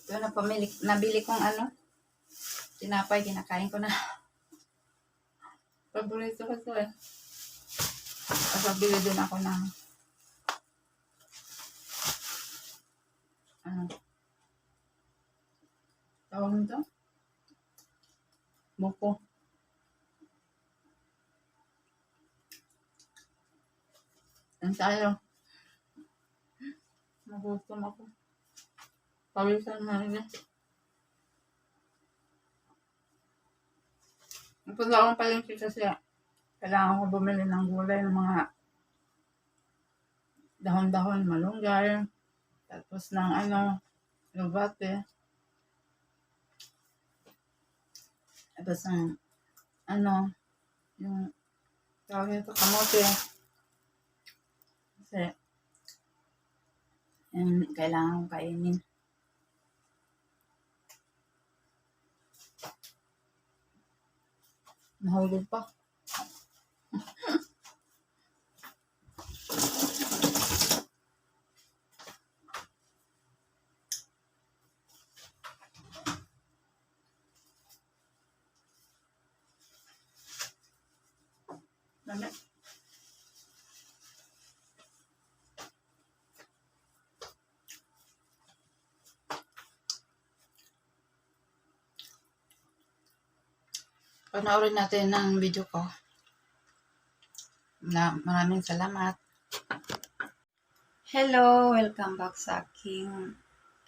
Ito na nabili kong tinapay, kinakain ko na. Paborito ko ito eh. Tapos bili din ako ng tawag nito? Buko. Yan tayo. Nagutom ako. Pawisan na rin eh. Napunta akong palengke kasi kailangan ko bumili ng gulay ng mga dahon-dahon, malunggay, tapos ng lubate, tapos ng yung tawag nito, kamote. Kasi yan, kailangan kong kainin. Nahulog pa. Dami. Panoorin natin ng video ko. Maraming salamat. Hello! Welcome back sa aking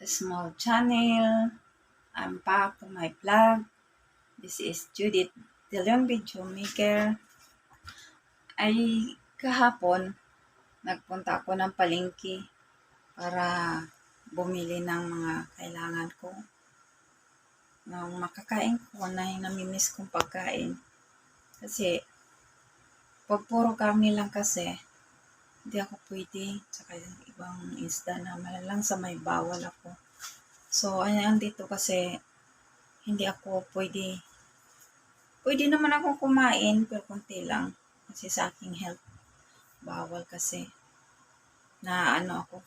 small channel. I'm back to my vlog. This is Judith De Leon Video Maker. Ay kahapon, nagpunta ako ng palengke para bumili ng mga kailangan ko. Nang makakain ko na yung namimiss kong pagkain. Kasi, pag puro karne lang kasi, hindi ako pwede. Tsaka yung ibang isda na malalang sa may bawal ako. So, andito kasi, hindi ako pwede. Pwede naman akong kumain, pero konti lang. Kasi sa aking health, bawal kasi. Na ako,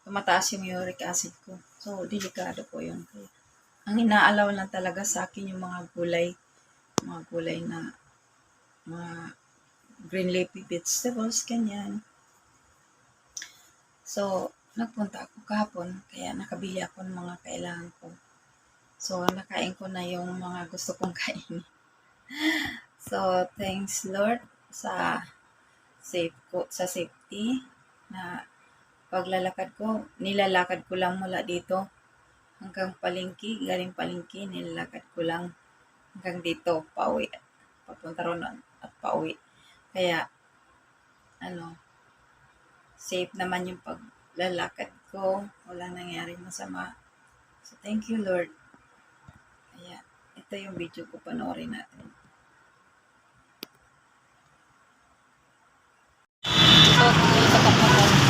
tumataas yung uric acid ko. So, delikado po yun. Kaya, ang inaalaw lang talaga sa akin yung mga gulay na mga green leafy vegetables, ganyan. So, nagpunta ako kahapon, kaya nakabili ako ng mga kailangan ko. So, nakain ko na yung mga gusto kong kainin. So, thanks Lord sa safety na paglalakad ko, nilalakad ko lang mula dito hanggang palengke, galing palengke, nilalakad ko lang hanggang dito, pauwi. Papunta ron at pauwi. Kaya, safe naman yung paglalakad ko. Walang nangyari masama. So, thank you, Lord. Kaya, ito yung video ko, panoorin natin. So, sa kapatid.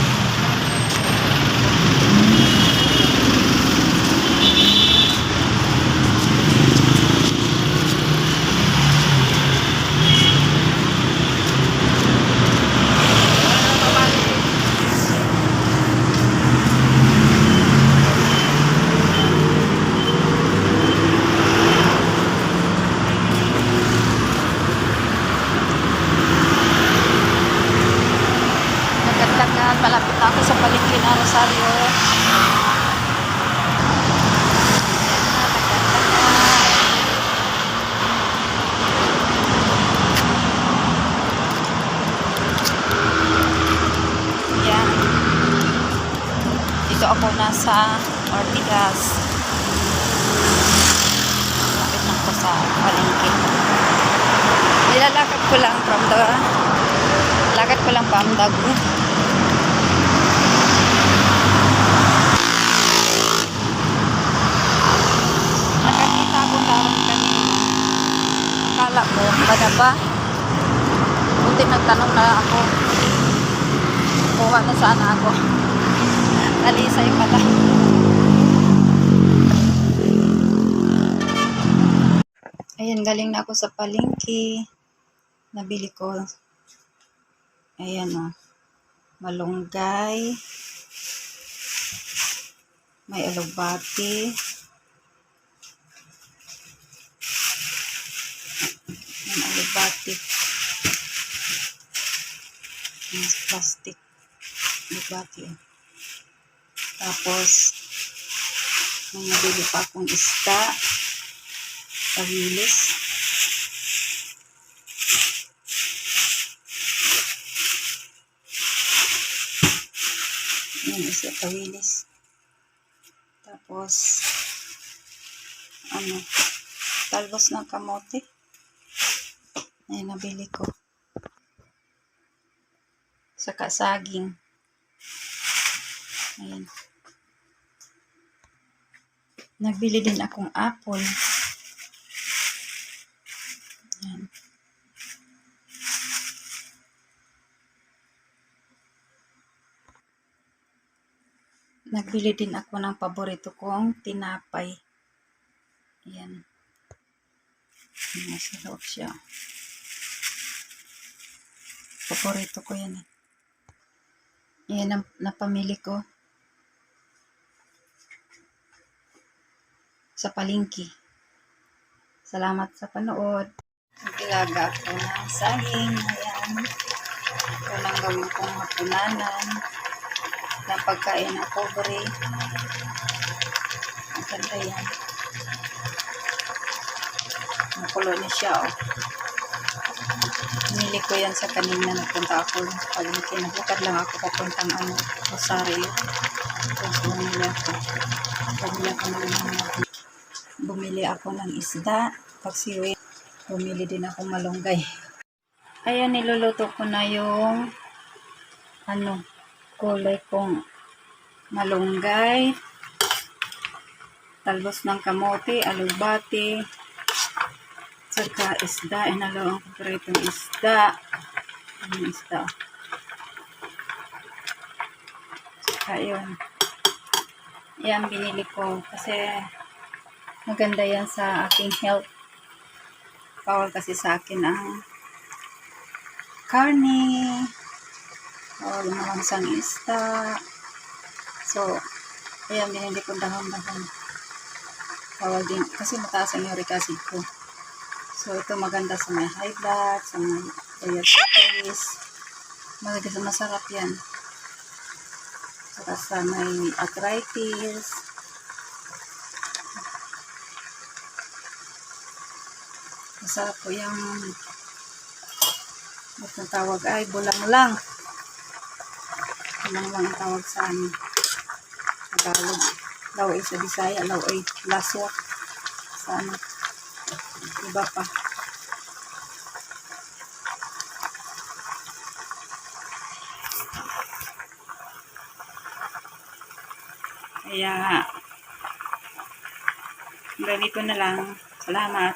Malapit na ako sa palengke na Rosario. Yan. Dito ako nasa Ortigas. Malapit na ako sa palengke. Nilalakad ko lang from Dagu. Akala ko, bada ba? Buti nagtanong na ako. Kuha na sana ako. Talisay pala. Ayan, galing na ako sa palengke. Nabili ko. Ayan o. Malunggay. May alugbati. May alugbati. May plastic. Alugbati. Tapos, may nabili pa akong isda. Tawilis. Yan, isda tawilis. Tapos, talbos ng kamote. Ayan, nabili ko. Saka saging. Ayan. Nagbili din akong apple. Ayan. Nagbili din ako ng paborito kong tinapay. Ayan. Nasa loob siya. Paborito ko yan eh. Ayan ang napamili ko. Sa palengke. Salamat sa panood. Naglaga ako ng saging. Ayan. Ito lang gawin kong hapunanan. Ng pagkain ng pobre. Ang ganda yan. Makulo na siya, oh. Pinili ko yan sa kanina. Nagpunta ako sa palengke. Naglakad lang ako papuntang Rosario. Tapos bumili ako ng isda. Pagsiwi, bumili din ako malunggay. Ayan, niluluto ko na yung kulay kong malunggay, talbos ng kamote, alugbati, saka isda. Inalo ang paboritong isda. Ang isda. Saka yun. Yan, binili ko kasi maganda yan sa aking health. Bawal kasi sa akin ang karne. Bawal malangsang isda. So, ayan, binili ko dahon-dahon. Bawal din, kasi mataas ang uric acid ko. So, ito maganda sa may high blood, sa may diabetes. Masarap yan. Saka sa may arthritis. Masarap po yung ang tawag ay bulang-lang. Bulang-lang ang tawag sa amin. Tagalog. Laway sa Bisaya, laway laswak. Sa iba pa. Kaya ganito na lang. Salamat.